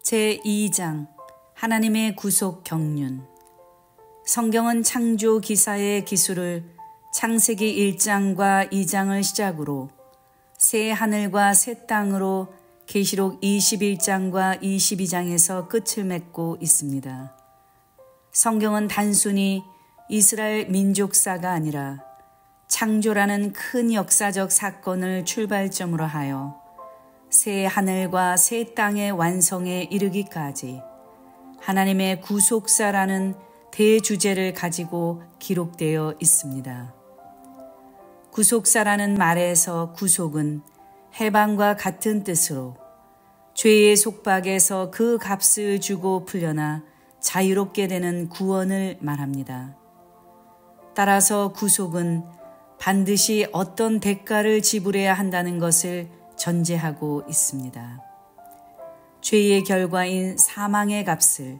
제2장 하나님의 구속 경륜. 성경은 창조 기사의 기술을 창세기 1장과 2장을 시작으로 새 하늘과 새 땅으로 계시록 21장과 22장에서 끝을 맺고 있습니다. 성경은 단순히 이스라엘 민족사가 아니라 창조라는 큰 역사적 사건을 출발점으로 하여 새 하늘과 새 땅의 완성에 이르기까지 하나님의 구속사라는 대주제를 가지고 기록되어 있습니다. 구속사라는 말에서 구속은 해방과 같은 뜻으로 죄의 속박에서 그 값을 주고 풀려나 자유롭게 되는 구원을 말합니다. 따라서 구속은 반드시 어떤 대가를 지불해야 한다는 것을 전제하고 있습니다. 죄의 결과인 사망의 값을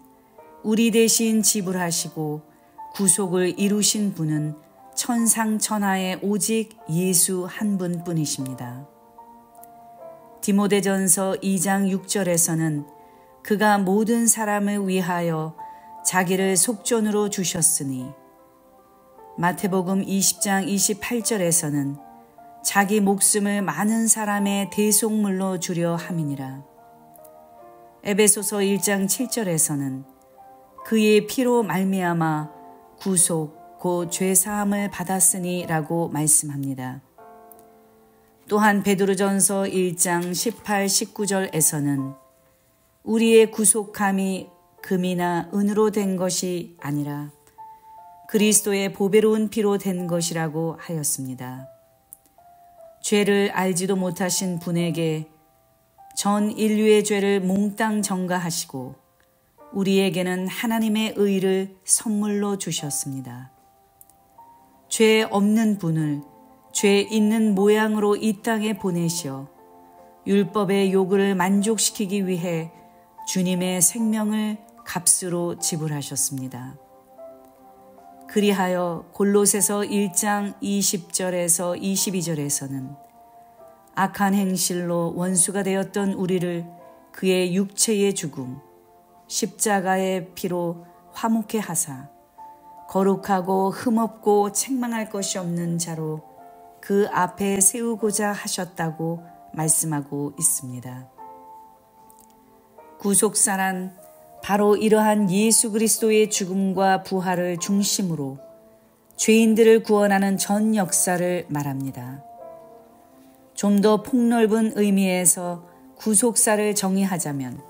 우리 대신 지불하시고 구속을 이루신 분은 천상천하에 오직 예수 한 분뿐이십니다. 디모데전서 2장 6절에서는 그가 모든 사람을 위하여 자기를 속전으로 주셨으니, 마태복음 20장 28절에서는 자기 목숨을 많은 사람의 대속물로 주려 함이니라. 에베소서 1장 7절에서는 그의 피로 말미암아 구속 곧 죄사함을 받았으니 라고 말씀합니다. 또한 베드로전서 1장 18, 19절에서는 우리의 구속함이 금이나 은으로 된 것이 아니라 그리스도의 보배로운 피로 된 것이라고 하였습니다. 죄를 알지도 못하신 분에게 전 인류의 죄를 몽땅 전가하시고 우리에게는 하나님의 의를 선물로 주셨습니다. 죄 없는 분을 죄 있는 모양으로 이 땅에 보내시어 율법의 요구를 만족시키기 위해 주님의 생명을 값으로 지불하셨습니다. 그리하여 골로새서 1장 20절에서 22절에서는 악한 행실로 원수가 되었던 우리를 그의 육체의 죽음, 십자가의 피로 화목케 하사 거룩하고 흠없고 책망할 것이 없는 자로 그 앞에 세우고자 하셨다고 말씀하고 있습니다. 구속사란 바로 이러한 예수 그리스도의 죽음과 부활을 중심으로 죄인들을 구원하는 전 역사를 말합니다. 좀 더 폭넓은 의미에서 구속사를 정의하자면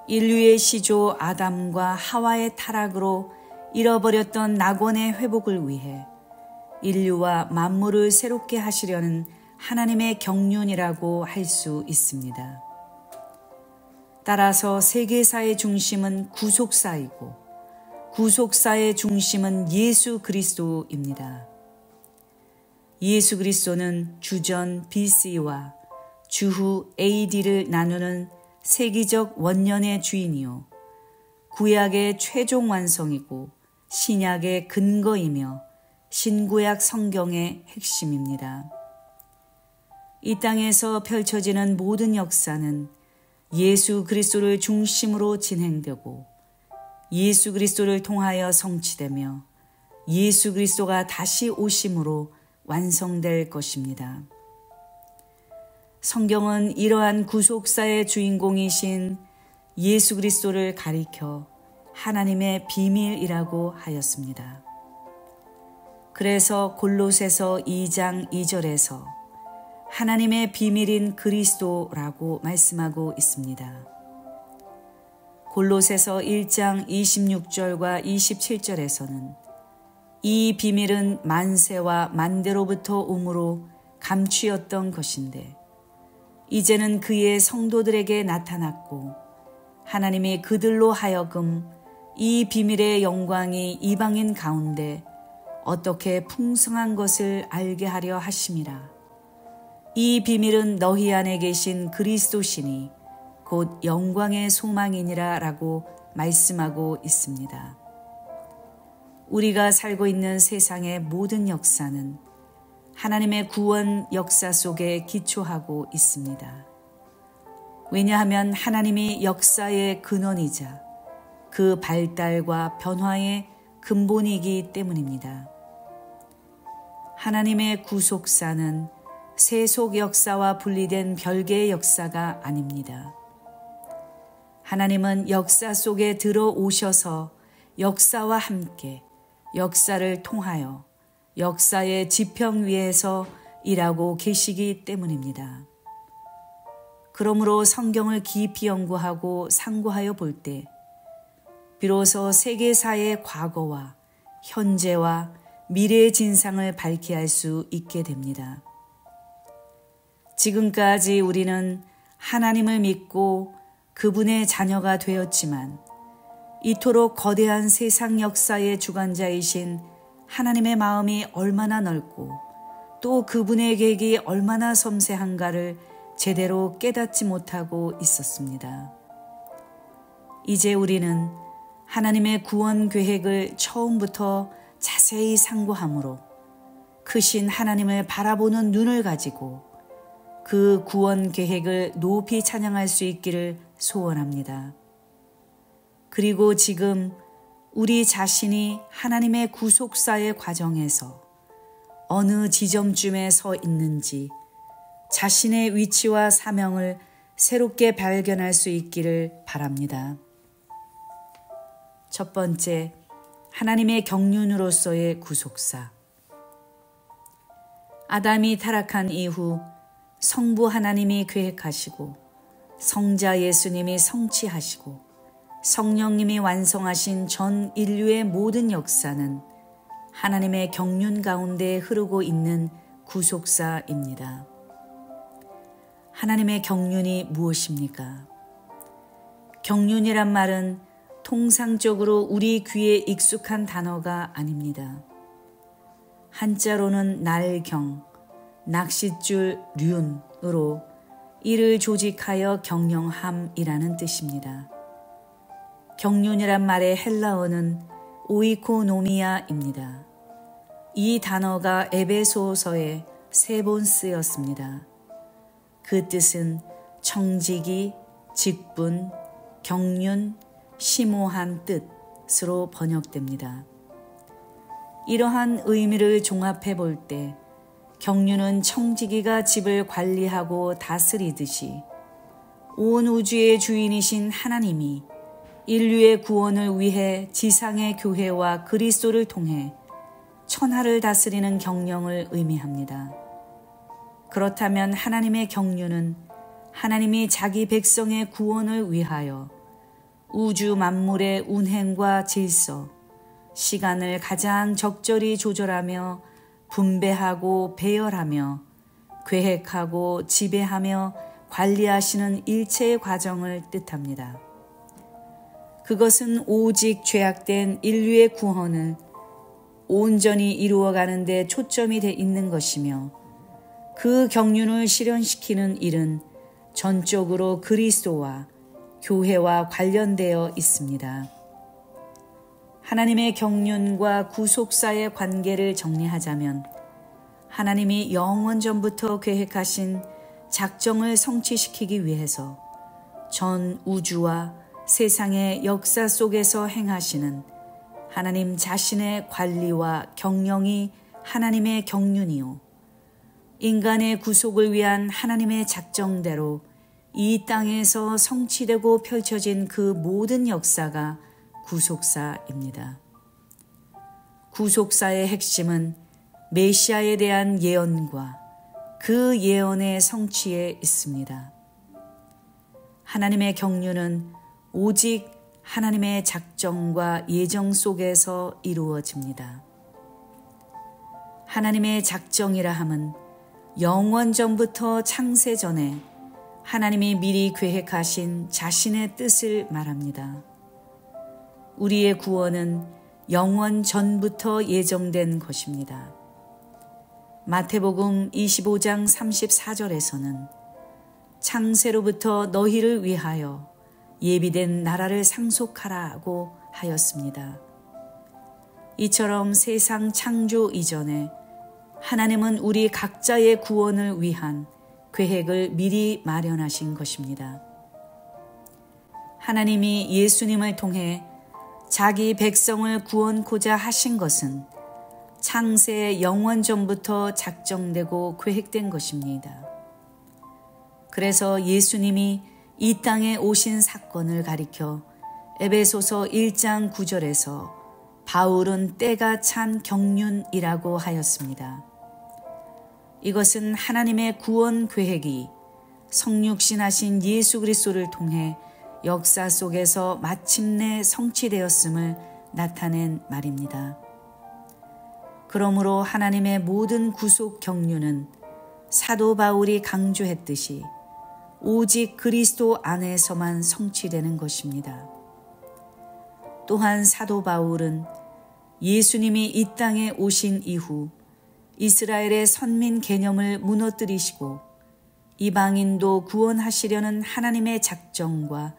인류의 시조 아담과 하와의 타락으로 잃어버렸던 낙원의 회복을 위해 인류와 만물을 새롭게 하시려는 하나님의 경륜이라고 할 수 있습니다. 따라서 세계사의 중심은 구속사이고 구속사의 중심은 예수 그리스도입니다. 예수 그리스도는 주전 BC와 주후 AD를 나누는 세기적 원년의 주인이요 구약의 최종 완성이고 신약의 근거이며 신구약 성경의 핵심입니다. 이 땅에서 펼쳐지는 모든 역사는 예수 그리스도를 중심으로 진행되고 예수 그리스도를 통하여 성취되며 예수 그리스도가 다시 오심으로 완성될 것입니다. 성경은 이러한 구속사의 주인공이신 예수 그리스도를 가리켜 하나님의 비밀이라고 하였습니다. 그래서 골로새서 2장 2절에서 하나님의 비밀인 그리스도라고 말씀하고 있습니다. 골로새서 1장 26절과 27절에서는 이 비밀은 만세와 만대로부터 오므로 감추었던 것인데 이제는 그의 성도들에게 나타났고 하나님이 그들로 하여금 이 비밀의 영광이 이방인 가운데 어떻게 풍성한 것을 알게 하려 하심이라. 이 비밀은 너희 안에 계신 그리스도시니 곧 영광의 소망이니라 라고 말씀하고 있습니다. 우리가 살고 있는 세상의 모든 역사는 하나님의 구원 역사 속에 기초하고 있습니다. 왜냐하면 하나님이 역사의 근원이자 그 발달과 변화의 근본이기 때문입니다. 하나님의 구속사는 세속 역사와 분리된 별개의 역사가 아닙니다. 하나님은 역사 속에 들어오셔서 역사와 함께 역사를 통하여 역사의 지평 위에서 일하고 계시기 때문입니다. 그러므로 성경을 깊이 연구하고 상고하여 볼 때 비로소 세계사의 과거와 현재와 미래의 진상을 밝게 할 수 있게 됩니다. 지금까지 우리는 하나님을 믿고 그분의 자녀가 되었지만 이토록 거대한 세상 역사의 주관자이신 하나님의 마음이 얼마나 넓고 또 그분의 계획이 얼마나 섬세한가를 제대로 깨닫지 못하고 있었습니다. 이제 우리는 하나님의 구원 계획을 처음부터 자세히 상고함으로 크신 하나님을 바라보는 눈을 가지고 그 구원 계획을 높이 찬양할 수 있기를 소원합니다. 그리고 지금 우리 자신이 하나님의 구속사의 과정에서 어느 지점쯤에 서 있는지 자신의 위치와 사명을 새롭게 발견할 수 있기를 바랍니다. 첫 번째, 하나님의 경륜으로서의 구속사. 아담이 타락한 이후 성부 하나님이 계획하시고 성자 예수님이 성취하시고 성령님이 완성하신 전 인류의 모든 역사는 하나님의 경륜 가운데 흐르고 있는 구속사입니다. 하나님의 경륜이 무엇입니까? 경륜이란 말은 통상적으로 우리 귀에 익숙한 단어가 아닙니다. 한자로는 날경, 낚싯줄 륜으로 이를 조직하여 경영함이라는 뜻입니다. 경륜이란 말의 헬라어는 오이코노미아입니다. 이 단어가 에베소서에 3번 쓰였습니다. 그 뜻은 청지기, 직분, 경륜, 심오한 뜻으로 번역됩니다. 이러한 의미를 종합해 볼 때 경륜은 청지기가 집을 관리하고 다스리듯이 온 우주의 주인이신 하나님이 인류의 구원을 위해 지상의 교회와 그리스도를 통해 천하를 다스리는 경영을 의미합니다. 그렇다면 하나님의 경륜은 하나님이 자기 백성의 구원을 위하여 우주 만물의 운행과 질서, 시간을 가장 적절히 조절하며 분배하고 배열하며 계획하고 지배하며 관리하시는 일체의 과정을 뜻합니다. 그것은 오직 죄악된 인류의 구원을 온전히 이루어가는 데 초점이 돼 있는 것이며 그 경륜을 실현시키는 일은 전적으로 그리스도와 교회와 관련되어 있습니다. 하나님의 경륜과 구속사의 관계를 정리하자면 하나님이 영원전부터 계획하신 작정을 성취시키기 위해서 전 우주와 세상의 역사 속에서 행하시는 하나님 자신의 관리와 경영이 하나님의 경륜이요 인간의 구속을 위한 하나님의 작정대로 이 땅에서 성취되고 펼쳐진 그 모든 역사가 구속사입니다. 구속사의 핵심은 메시아에 대한 예언과 그 예언의 성취에 있습니다. 하나님의 경륜은 오직 하나님의 작정과 예정 속에서 이루어집니다. 하나님의 작정이라 함은 영원전부터 창세 전에 하나님이 미리 계획하신 자신의 뜻을 말합니다. 우리의 구원은 영원 전부터 예정된 것입니다. 마태복음 25장 34절에서는 창세로부터 너희를 위하여 예비된 나라를 상속하라고 하였습니다. 이처럼 세상 창조 이전에 하나님은 우리 각자의 구원을 위한 계획을 미리 마련하신 것입니다. 하나님이 예수님을 통해 자기 백성을 구원코자 하신 것은 창세 영원전부터 작정되고 계획된 것입니다. 그래서 예수님이 이 땅에 오신 사건을 가리켜 에베소서 1장 9절에서 바울은 때가 찬 경륜이라고 하였습니다. 이것은 하나님의 구원 계획이 성육신하신 예수 그리스도를 통해 역사 속에서 마침내 성취되었음을 나타낸 말입니다. 그러므로 하나님의 모든 구속 경륜은 사도 바울이 강조했듯이 오직 그리스도 안에서만 성취되는 것입니다. 또한 사도 바울은 예수님이 이 땅에 오신 이후 이스라엘의 선민 개념을 무너뜨리시고 이방인도 구원하시려는 하나님의 작정과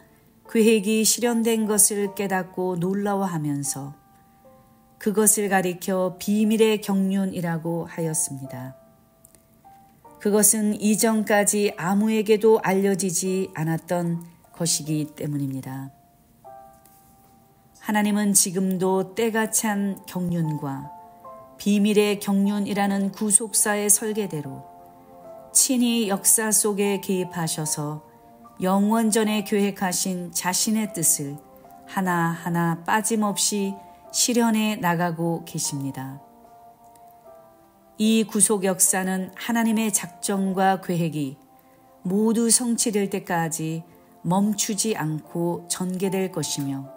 계획이 실현된 것을 깨닫고 놀라워하면서 그것을 가리켜 비밀의 경륜이라고 하였습니다. 그것은 이전까지 아무에게도 알려지지 않았던 것이기 때문입니다. 하나님은 지금도 때가 찬 경륜과 비밀의 경륜이라는 구속사의 설계대로 친히 역사 속에 개입하셔서 영원전에 계획하신 자신의 뜻을 하나하나 빠짐없이 실현해 나가고 계십니다. 이 구속 역사는 하나님의 작정과 계획이 모두 성취될 때까지 멈추지 않고 전개될 것이며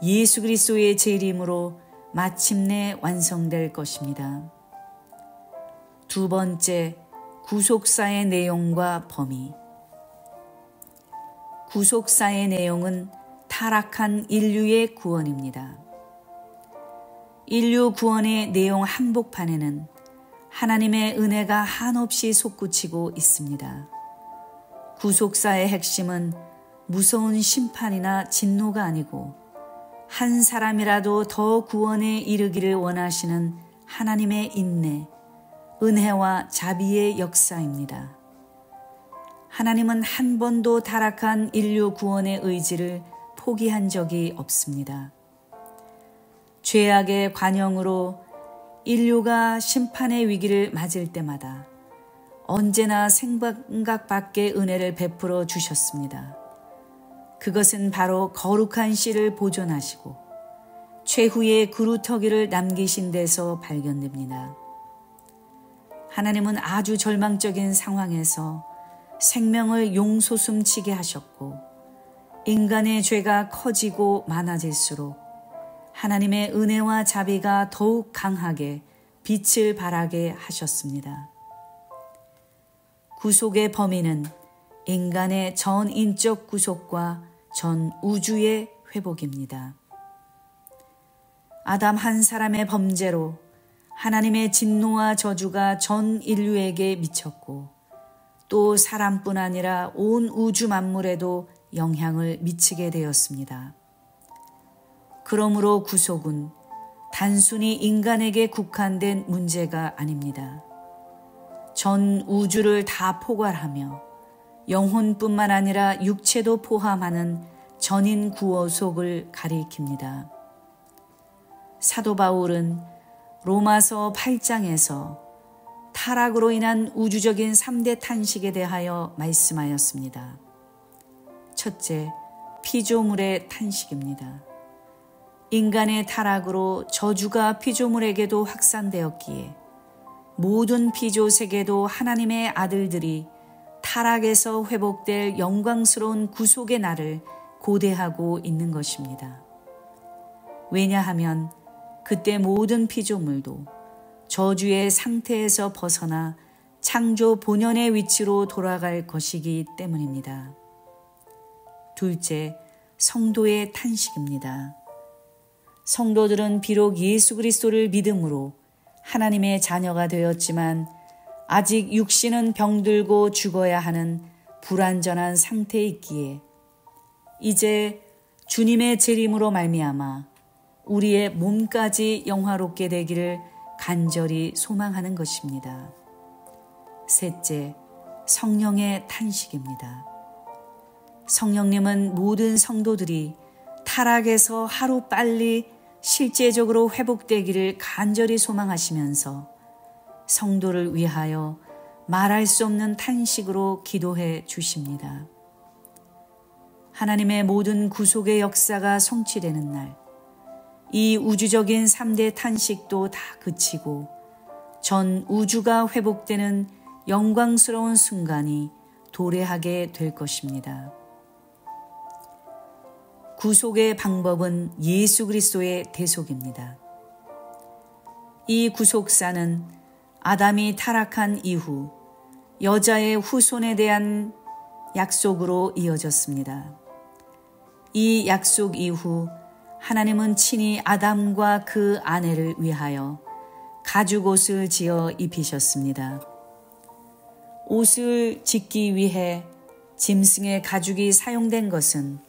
예수 그리스도의 재림으로 마침내 완성될 것입니다. 두 번째, 구속사의 내용과 범위. 구속사의 내용은 타락한 인류의 구원입니다. 인류 구원의 내용 한복판에는 하나님의 은혜가 한없이 솟구치고 있습니다. 구속사의 핵심은 무서운 심판이나 진노가 아니고 한 사람이라도 더 구원에 이르기를 원하시는 하나님의 인내, 은혜와 자비의 역사입니다. 하나님은 한 번도 타락한 인류 구원의 의지를 포기한 적이 없습니다. 죄악의 관영으로 인류가 심판의 위기를 맞을 때마다 언제나 생각밖의 은혜를 베풀어 주셨습니다. 그것은 바로 거룩한 씨를 보존하시고 최후의 그루터기를 남기신 데서 발견됩니다. 하나님은 아주 절망적인 상황에서 생명을 용솟음치게 하셨고 인간의 죄가 커지고 많아질수록 하나님의 은혜와 자비가 더욱 강하게 빛을 발하게 하셨습니다. 구속의 범위는 인간의 전 인적 구속과 전 우주의 회복입니다. 아담 한 사람의 범죄로 하나님의 진노와 저주가 전 인류에게 미쳤고 또 사람뿐 아니라 온 우주 만물에도 영향을 미치게 되었습니다. 그러므로 구속은 단순히 인간에게 국한된 문제가 아닙니다. 전 우주를 다 포괄하며 영혼뿐만 아니라 육체도 포함하는 전인 구속을 가리킵니다. 사도 바울은 로마서 8장에서 타락으로 인한 우주적인 3대 탄식에 대하여 말씀하였습니다. 첫째, 피조물의 탄식입니다. 인간의 타락으로 저주가 피조물에게도 확산되었기에 모든 피조 세계도 하나님의 아들들이 타락에서 회복될 영광스러운 구속의 날을 고대하고 있는 것입니다. 왜냐하면 그때 모든 피조물도 저주의 상태에서 벗어나 창조 본연의 위치로 돌아갈 것이기 때문입니다. 둘째, 성도의 탄식입니다. 성도들은 비록 예수 그리스도를 믿음으로 하나님의 자녀가 되었지만 아직 육신은 병들고 죽어야 하는 불완전한 상태에 있기에 이제 주님의 재림으로 말미암아 우리의 몸까지 영화롭게 되기를 간절히 소망하는 것입니다. 셋째, 성령의 탄식입니다. 성령님은 모든 성도들이 타락에서 하루 빨리 실제적으로 회복되기를 간절히 소망하시면서 성도를 위하여 말할 수 없는 탄식으로 기도해 주십니다. 하나님의 모든 구속의 역사가 성취되는 날, 이 우주적인 3대 탄식도 다 그치고 전 우주가 회복되는 영광스러운 순간이 도래하게 될 것입니다. 구속의 방법은 예수 그리스도의 대속입니다. 이 구속사는 아담이 타락한 이후 여자의 후손에 대한 약속으로 이어졌습니다. 이 약속 이후 하나님은 친히 아담과 그 아내를 위하여 가죽 옷을 지어 입히셨습니다. 옷을 짓기 위해 짐승의 가죽이 사용된 것은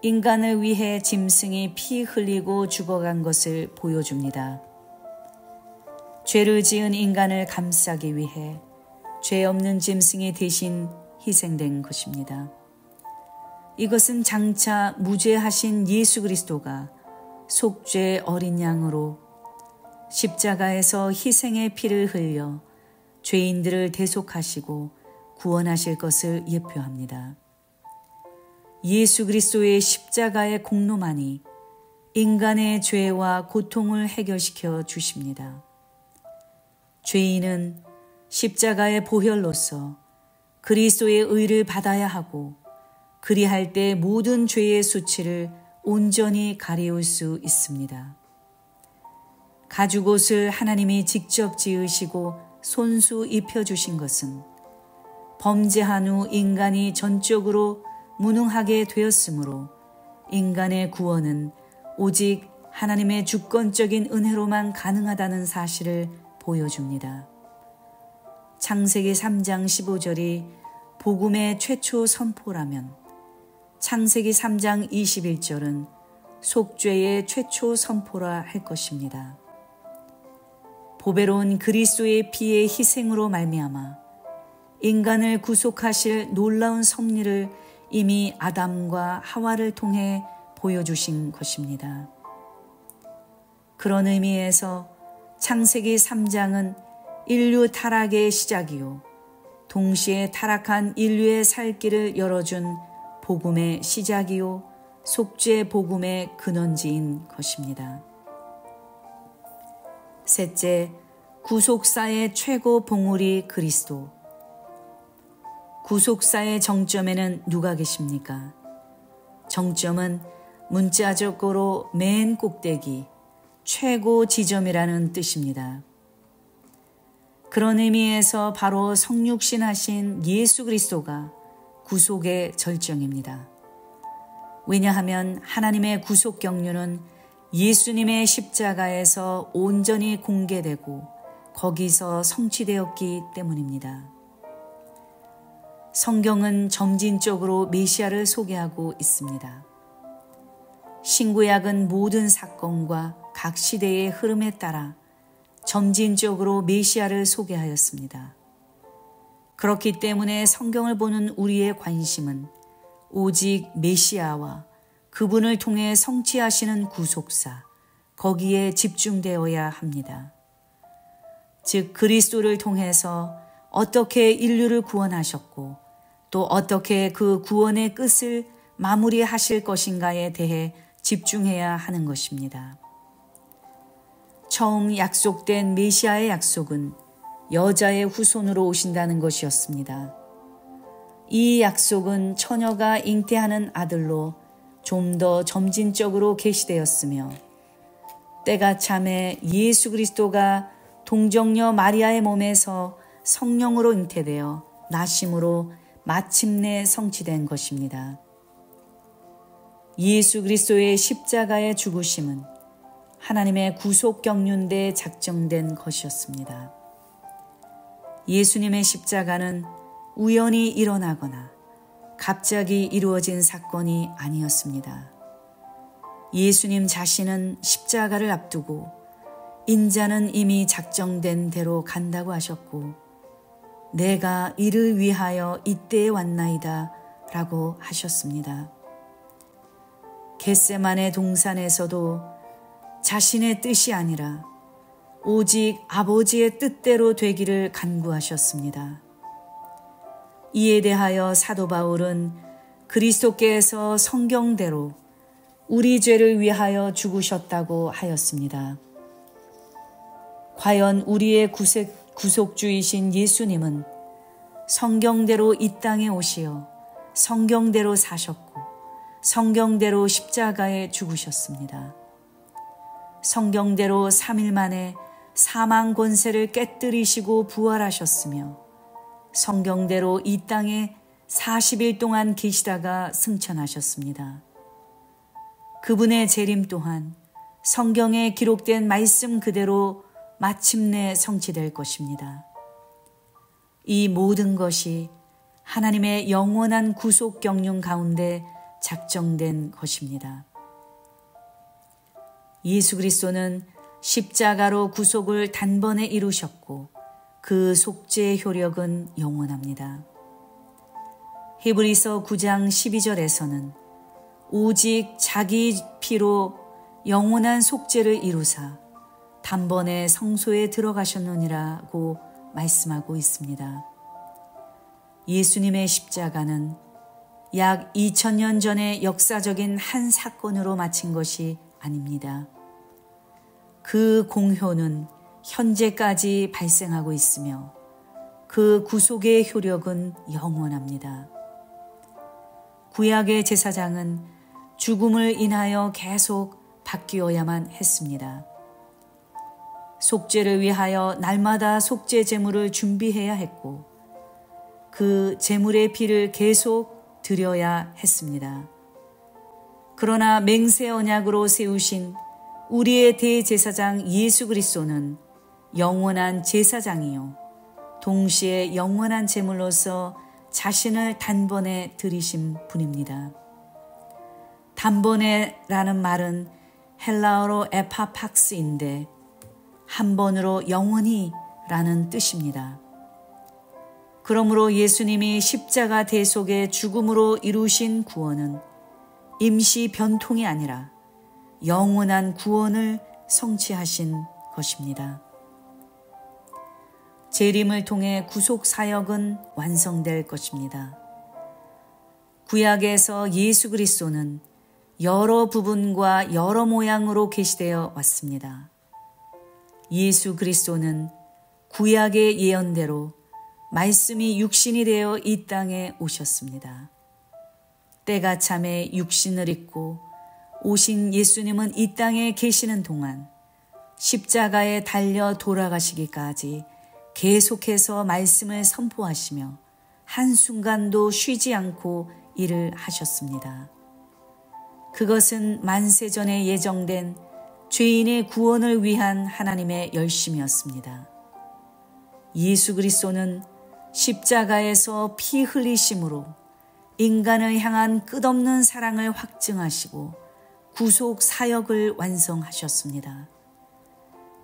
인간을 위해 짐승이 피 흘리고 죽어간 것을 보여줍니다. 죄를 지은 인간을 감싸기 위해 죄 없는 짐승이 대신 희생된 것입니다. 이것은 장차 무죄하신 예수 그리스도가 속죄 어린 양으로 십자가에서 희생의 피를 흘려 죄인들을 대속하시고 구원하실 것을 예표합니다. 예수 그리스도의 십자가의 공로만이 인간의 죄와 고통을 해결시켜 주십니다. 죄인은 십자가의 보혈로서 그리스도의 의를 받아야 하고 그리할 때 모든 죄의 수치를 온전히 가리울 수 있습니다. 가죽옷을 하나님이 직접 지으시고 손수 입혀주신 것은 범죄한 후 인간이 전적으로 무능하게 되었으므로 인간의 구원은 오직 하나님의 주권적인 은혜로만 가능하다는 사실을 보여줍니다. 창세기 3장 15절이 복음의 최초 선포라면 창세기 3장 21절은 속죄의 최초 선포라 할 것입니다. 보배로운 그리스도의 피의 희생으로 말미암아 인간을 구속하실 놀라운 섭리를 이미 아담과 하와를 통해 보여주신 것입니다. 그런 의미에서 창세기 3장은 인류 타락의 시작이요 동시에 타락한 인류의 살 길을 열어준 복음의 시작이요 속죄 복음의 근원지인 것입니다. 셋째, 구속사의 최고 봉우리 그리스도. 구속사의 정점에는 누가 계십니까? 정점은 문자적으로 맨 꼭대기, 최고 지점이라는 뜻입니다. 그런 의미에서 바로 성육신하신 예수 그리스도가 구속의 절정입니다. 왜냐하면 하나님의 구속 경륜은 예수님의 십자가에서 온전히 공개되고 거기서 성취되었기 때문입니다. 성경은 점진적으로 메시아를 소개하고 있습니다. 신구약은 모든 사건과 각 시대의 흐름에 따라 점진적으로 메시아를 소개하였습니다. 그렇기 때문에 성경을 보는 우리의 관심은 오직 메시아와 그분을 통해 성취하시는 구속사, 거기에 집중되어야 합니다. 즉 그리스도를 통해서 어떻게 인류를 구원하셨고 또 어떻게 그 구원의 끝을 마무리하실 것인가에 대해 집중해야 하는 것입니다. 처음 약속된 메시아의 약속은 여자의 후손으로 오신다는 것이었습니다. 이 약속은 처녀가 잉태하는 아들로 좀 더 점진적으로 계시되었으며 때가 참에 예수 그리스도가 동정녀 마리아의 몸에서 성령으로 잉태되어 나심으로 마침내 성취된 것입니다. 예수 그리스도의 십자가의 죽으심은 하나님의 구속 경륜대에 작정된 것이었습니다. 예수님의 십자가는 우연히 일어나거나 갑자기 이루어진 사건이 아니었습니다. 예수님 자신은 십자가를 앞두고 인자는 이미 작정된 대로 간다고 하셨고 내가 이를 위하여 이때에 왔나이다 라고 하셨습니다. 겟세마네 동산에서도 자신의 뜻이 아니라 오직 아버지의 뜻대로 되기를 간구하셨습니다. 이에 대하여 사도 바울은 그리스도께서 성경대로 우리 죄를 위하여 죽으셨다고 하였습니다. 과연 우리의 구속주이신 예수님은 성경대로 이 땅에 오시어 성경대로 사셨고 성경대로 십자가에 죽으셨습니다. 성경대로 3일 만에 사망 권세를 깨뜨리시고 부활하셨으며 성경대로 이 땅에 40일 동안 계시다가 승천하셨습니다. 그분의 재림 또한 성경에 기록된 말씀 그대로 마침내 성취될 것입니다. 이 모든 것이 하나님의 영원한 구속 경륜 가운데 작정된 것입니다. 예수 그리스도는 십자가로 구속을 단번에 이루셨고 그 속죄의 효력은 영원합니다. 히브리서 9장 12절에서는 오직 자기 피로 영원한 속죄를 이루사 단번에 성소에 들어가셨느니라고 말씀하고 있습니다. 예수님의 십자가는 약 2000년 전의 역사적인 한 사건으로 마친 것이 아닙니다. 그 공효는 현재까지 발생하고 있으며 그 구속의 효력은 영원합니다. 구약의 제사장은 죽음을 인하여 계속 바뀌어야만 했습니다. 속죄를 위하여 날마다 속죄 제물을 준비해야 했고 그 제물의 피를 계속 드려야 했습니다. 그러나 맹세 언약으로 세우신 우리의 대제사장 예수 그리스도는 영원한 제사장이요 동시에 영원한 제물로서 자신을 단번에 드리신 분입니다. 단번에라는 말은 헬라어로 에파팍스인데 한 번으로 영원히 라는 뜻입니다. 그러므로 예수님이 십자가 대속의 죽음으로 이루신 구원은 임시 변통이 아니라 영원한 구원을 성취하신 것입니다. 재림을 통해 구속 사역은 완성될 것입니다. 구약에서 예수 그리스도는 여러 부분과 여러 모양으로 계시되어 왔습니다. 예수 그리스도는 구약의 예언대로 말씀이 육신이 되어 이 땅에 오셨습니다. 때가 참에 육신을 입고 오신 예수님은 이 땅에 계시는 동안 십자가에 달려 돌아가시기까지 계속해서 말씀을 선포하시며 한순간도 쉬지 않고 일을 하셨습니다. 그것은 만세전에 예정된 죄인의 구원을 위한 하나님의 열심이었습니다. 예수 그리스도는 십자가에서 피 흘리심으로 인간을 향한 끝없는 사랑을 확증하시고 구속 사역을 완성하셨습니다.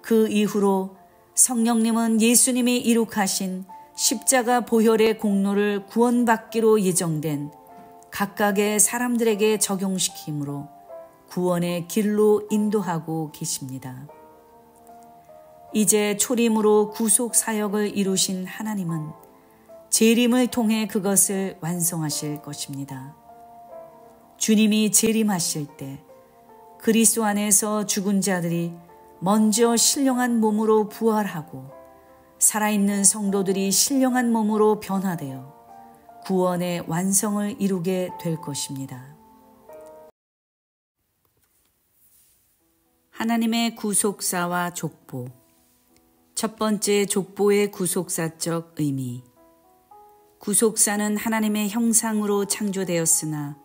그 이후로 성령님은 예수님이 이룩하신 십자가 보혈의 공로를 구원받기로 예정된 각각의 사람들에게 적용시킴으로 구원의 길로 인도하고 계십니다. 이제 초림으로 구속 사역을 이루신 하나님은 재림을 통해 그것을 완성하실 것입니다. 주님이 재림하실 때 그리스도 안에서 죽은 자들이 먼저 신령한 몸으로 부활하고 살아있는 성도들이 신령한 몸으로 변화되어 구원의 완성을 이루게 될 것입니다. 하나님의 구속사와 족보. 첫 번째, 족보의 구속사적 의미. 구속사는 하나님의 형상으로 창조되었으나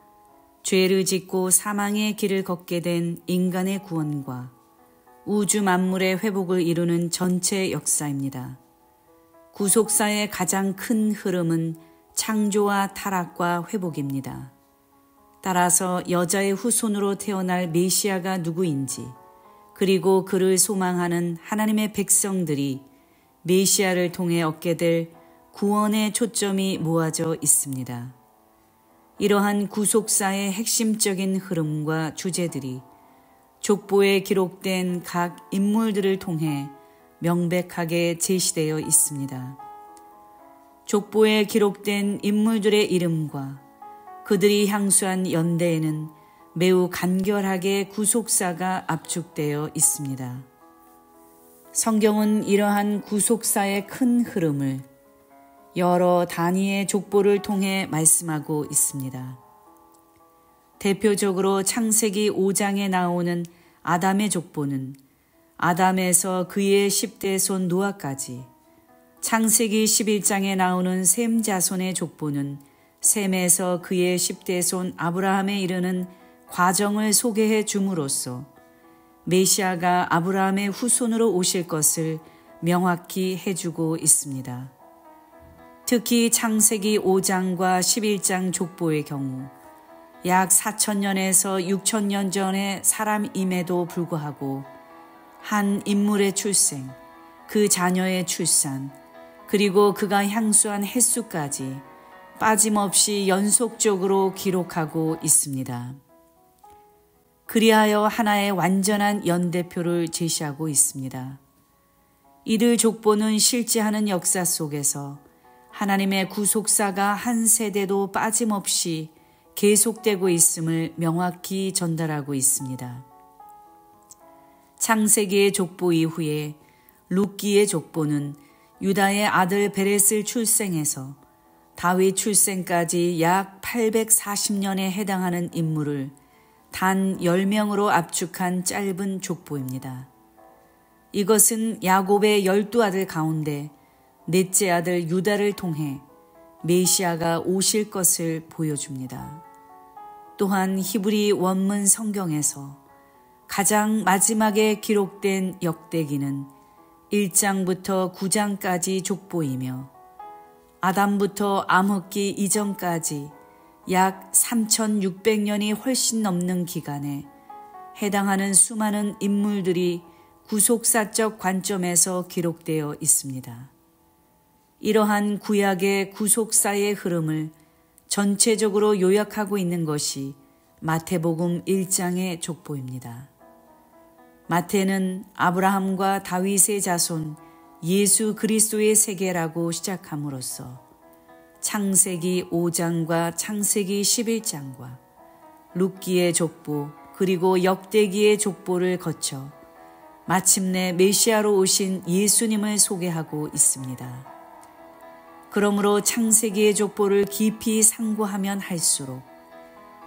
죄를 짓고 사망의 길을 걷게 된 인간의 구원과 우주 만물의 회복을 이루는 전체 역사입니다. 구속사의 가장 큰 흐름은 창조와 타락과 회복입니다. 따라서 여자의 후손으로 태어날 메시아가 누구인지, 그리고 그를 소망하는 하나님의 백성들이 메시아를 통해 얻게 될 구원의 초점이 모아져 있습니다. 이러한 구속사의 핵심적인 흐름과 주제들이 족보에 기록된 각 인물들을 통해 명백하게 제시되어 있습니다. 족보에 기록된 인물들의 이름과 그들이 향수한 연대에는 매우 간결하게 구속사가 압축되어 있습니다. 성경은 이러한 구속사의 큰 흐름을 여러 단위의 족보를 통해 말씀하고 있습니다. 대표적으로 창세기 5장에 나오는 아담의 족보는 아담에서 그의 10대 손 노아까지, 창세기 11장에 나오는 셈 자손의 족보는 셈에서 그의 10대 손 아브라함에 이르는 과정을 소개해 줌으로써 메시아가 아브라함의 후손으로 오실 것을 명확히 해주고 있습니다. 특히 창세기 5장과 11장 족보의 경우 약 4,000년에서 6,000년 전의 사람임에도 불구하고 한 인물의 출생, 그 자녀의 출산, 그리고 그가 향수한 횟수까지 빠짐없이 연속적으로 기록하고 있습니다. 그리하여 하나의 완전한 연대표를 제시하고 있습니다. 이들 족보는 실제하는 역사 속에서 하나님의 구속사가 한 세대도 빠짐없이 계속되고 있음을 명확히 전달하고 있습니다. 창세기의 족보 이후에 룻기의 족보는 유다의 아들 베렛을 출생해서 다윗 출생까지 약 840년에 해당하는 인물을 단 10명으로 압축한 짧은 족보입니다. 이것은 야곱의 12아들 가운데 넷째 아들 유다를 통해 메시아가 오실 것을 보여줍니다. 또한 히브리 원문 성경에서 가장 마지막에 기록된 역대기는 1장부터 9장까지 족보이며 아담부터 암흑기 이전까지 약 3,600년이 훨씬 넘는 기간에 해당하는 수많은 인물들이 구속사적 관점에서 기록되어 있습니다. 이러한 구약의 구속사의 흐름을 전체적으로 요약하고 있는 것이 마태복음 1장의 족보입니다. 마태는 아브라함과 다윗의 자손 예수 그리스도의 세계라고 시작함으로써 창세기 5장과 창세기 11장과 룻기의 족보 그리고 역대기의 족보를 거쳐 마침내 메시아로 오신 예수님을 소개하고 있습니다. 그러므로 창세기의 족보를 깊이 상고하면 할수록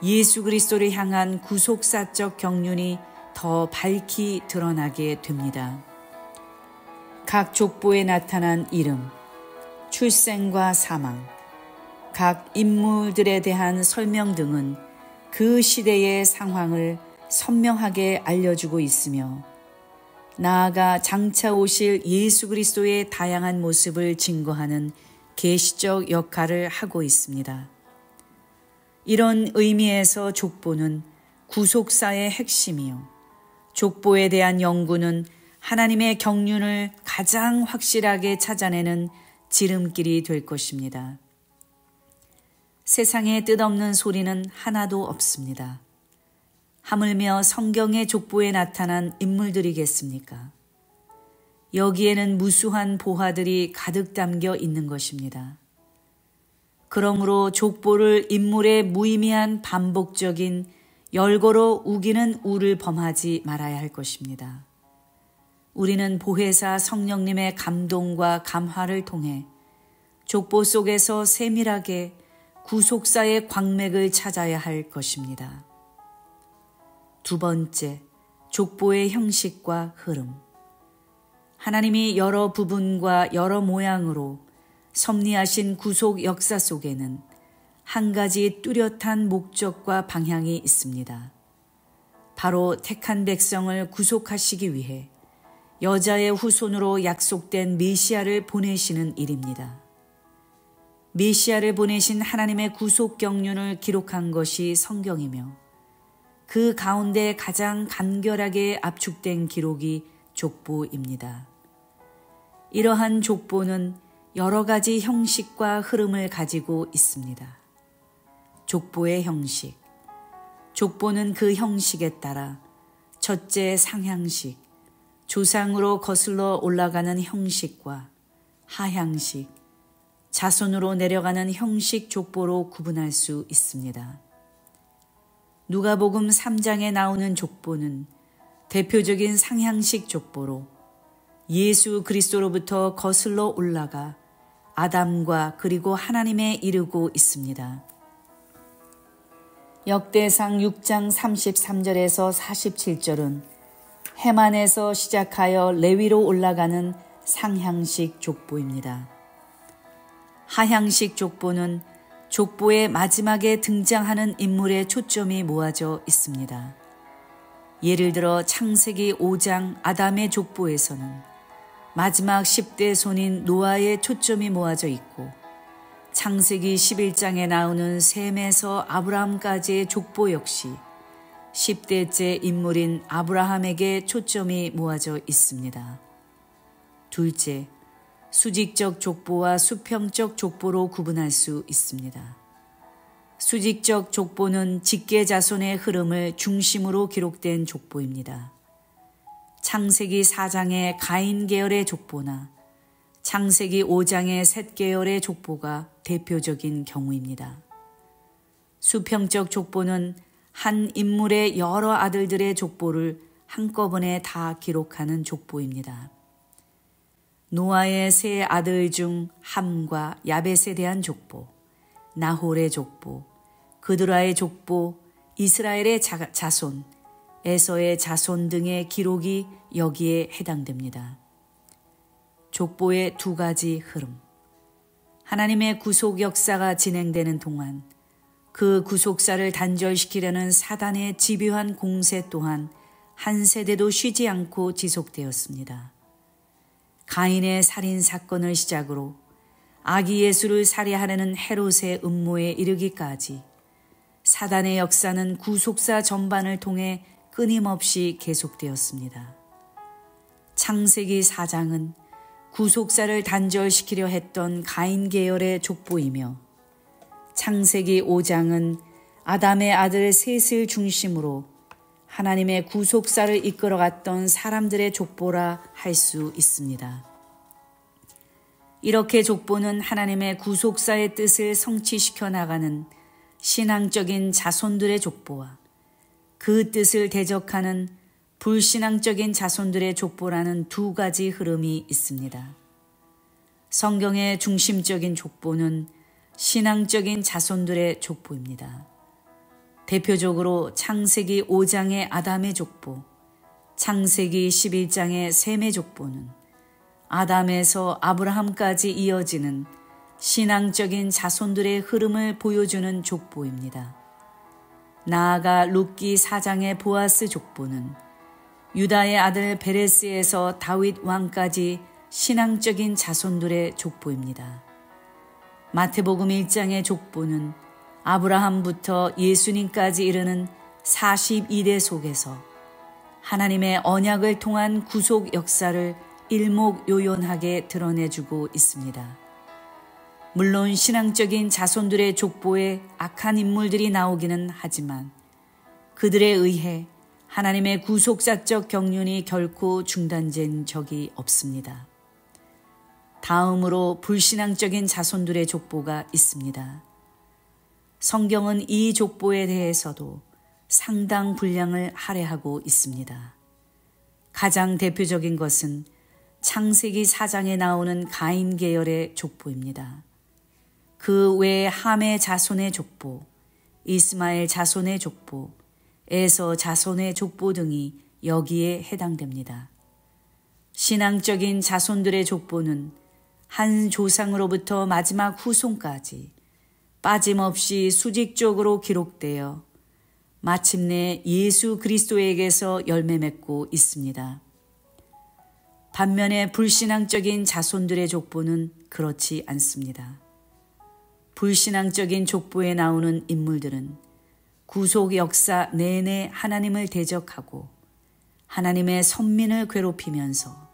예수 그리스도를 향한 구속사적 경륜이 더 밝히 드러나게 됩니다. 각 족보에 나타난 이름, 출생과 사망, 각 인물들에 대한 설명 등은 그 시대의 상황을 선명하게 알려주고 있으며 나아가 장차 오실 예수 그리스도의 다양한 모습을 증거하는 계시적 역할을 하고 있습니다. 이런 의미에서 족보는 구속사의 핵심이요. 족보에 대한 연구는 하나님의 경륜을 가장 확실하게 찾아내는 지름길이 될 것입니다. 세상에 뜻없는 소리는 하나도 없습니다. 하물며 성경의 족보에 나타난 인물들이겠습니까? 여기에는 무수한 보화들이 가득 담겨 있는 것입니다. 그러므로 족보를 인물의 무의미한 반복적인 열거로 우기는 우를 범하지 말아야 할 것입니다. 우리는 보혜사 성령님의 감동과 감화를 통해 족보 속에서 세밀하게 구속사의 광맥을 찾아야 할 것입니다. 두 번째, 족보의 형식과 흐름. 하나님이 여러 부분과 여러 모양으로 섭리하신 구속 역사 속에는 한 가지 뚜렷한 목적과 방향이 있습니다. 바로 택한 백성을 구속하시기 위해 여자의 후손으로 약속된 메시아를 보내시는 일입니다. 메시아를 보내신 하나님의 구속 경륜을 기록한 것이 성경이며 그 가운데 가장 간결하게 압축된 기록이 족보입니다. 이러한 족보는 여러 가지 형식과 흐름을 가지고 있습니다. 족보의 형식. 족보는 그 형식에 따라 첫째 상향식, 조상으로 거슬러 올라가는 형식과 하향식, 자손으로 내려가는 형식 족보로 구분할 수 있습니다. 누가복음 3장에 나오는 족보는 대표적인 상향식 족보로 예수 그리스도로부터 거슬러 올라가 아담과 그리고 하나님에 이르고 있습니다. 역대상 6장 33절에서 47절은 해만에서 시작하여 레위로 올라가는 상향식 족보입니다. 하향식 족보는 족보의 마지막에 등장하는 인물의 초점이 모아져 있습니다. 예를 들어 창세기 5장 아담의 족보에서는 마지막 10대 손인 노아의 초점이 모아져 있고, 창세기 11장에 나오는 셈에서 아브라함까지의 족보 역시 10대째 인물인 아브라함에게 초점이 모아져 있습니다. 둘째, 수직적 족보와 수평적 족보로 구분할 수 있습니다. 수직적 족보는 직계 자손의 흐름을 중심으로 기록된 족보입니다. 창세기 4장의 가인 계열의 족보나 창세기 5장의 셋 계열의 족보가 대표적인 경우입니다. 수평적 족보는 한 인물의 여러 아들들의 족보를 한꺼번에 다 기록하는 족보입니다. 노아의 세 아들 중 함과 야벳에 대한 족보, 나홀의 족보, 그드라의 족보, 이스라엘의 자손, 에서의 자손 등의 기록이 여기에 해당됩니다. 족보의 두 가지 흐름. 하나님의 구속 역사가 진행되는 동안 그 구속사를 단절시키려는 사단의 집요한 공세 또한 한 세대도 쉬지 않고 지속되었습니다. 가인의 살인 사건을 시작으로 아기 예수를 살해하려는 헤롯의 음모에 이르기까지 사단의 역사는 구속사 전반을 통해 끊임없이 계속되었습니다. 창세기 4장은 구속사를 단절시키려 했던 가인 계열의 족보이며, 창세기 5장은 아담의 아들 셋을 중심으로 하나님의 구속사를 이끌어갔던 사람들의 족보라 할 수 있습니다. 이렇게 족보는 하나님의 구속사의 뜻을 성취시켜 나가는 신앙적인 자손들의 족보와 그 뜻을 대적하는 불신앙적인 자손들의 족보라는 두 가지 흐름이 있습니다. 성경의 중심적인 족보는 신앙적인 자손들의 족보입니다. 대표적으로 창세기 5장의 아담의 족보, 창세기 11장의 셈의 족보는 아담에서 아브라함까지 이어지는 신앙적인 자손들의 흐름을 보여주는 족보입니다. 나아가 룻기 4장의 보아스 족보는 유다의 아들 베레스에서 다윗 왕까지 신앙적인 자손들의 족보입니다. 마태복음 1장의 족보는 아브라함부터 예수님까지 이르는 42대 속에서 하나님의 언약을 통한 구속 역사를 일목요연하게 드러내주고 있습니다. 물론 신앙적인 자손들의 족보에 악한 인물들이 나오기는 하지만 그들에 의해 하나님의 구속사적 경륜이 결코 중단된 적이 없습니다. 다음으로 불신앙적인 자손들의 족보가 있습니다. 성경은 이 족보에 대해서도 상당 분량을 할애하고 있습니다. 가장 대표적인 것은 창세기 4장에 나오는 가인 계열의 족보입니다. 그 외에 함의 자손의 족보, 이스마엘 자손의 족보, 에서 자손의 족보 등이 여기에 해당됩니다. 신앙적인 자손들의 족보는 한 조상으로부터 마지막 후손까지 빠짐없이 수직적으로 기록되어 마침내 예수 그리스도에게서 열매 맺고 있습니다. 반면에 불신앙적인 자손들의 족보는 그렇지 않습니다. 불신앙적인 족보에 나오는 인물들은 구속 역사 내내 하나님을 대적하고 하나님의 선민을 괴롭히면서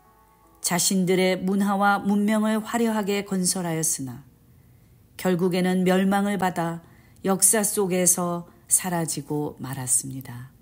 자신들의 문화와 문명을 화려하게 건설하였으나 결국에는 멸망을 받아 역사 속에서 사라지고 말았습니다.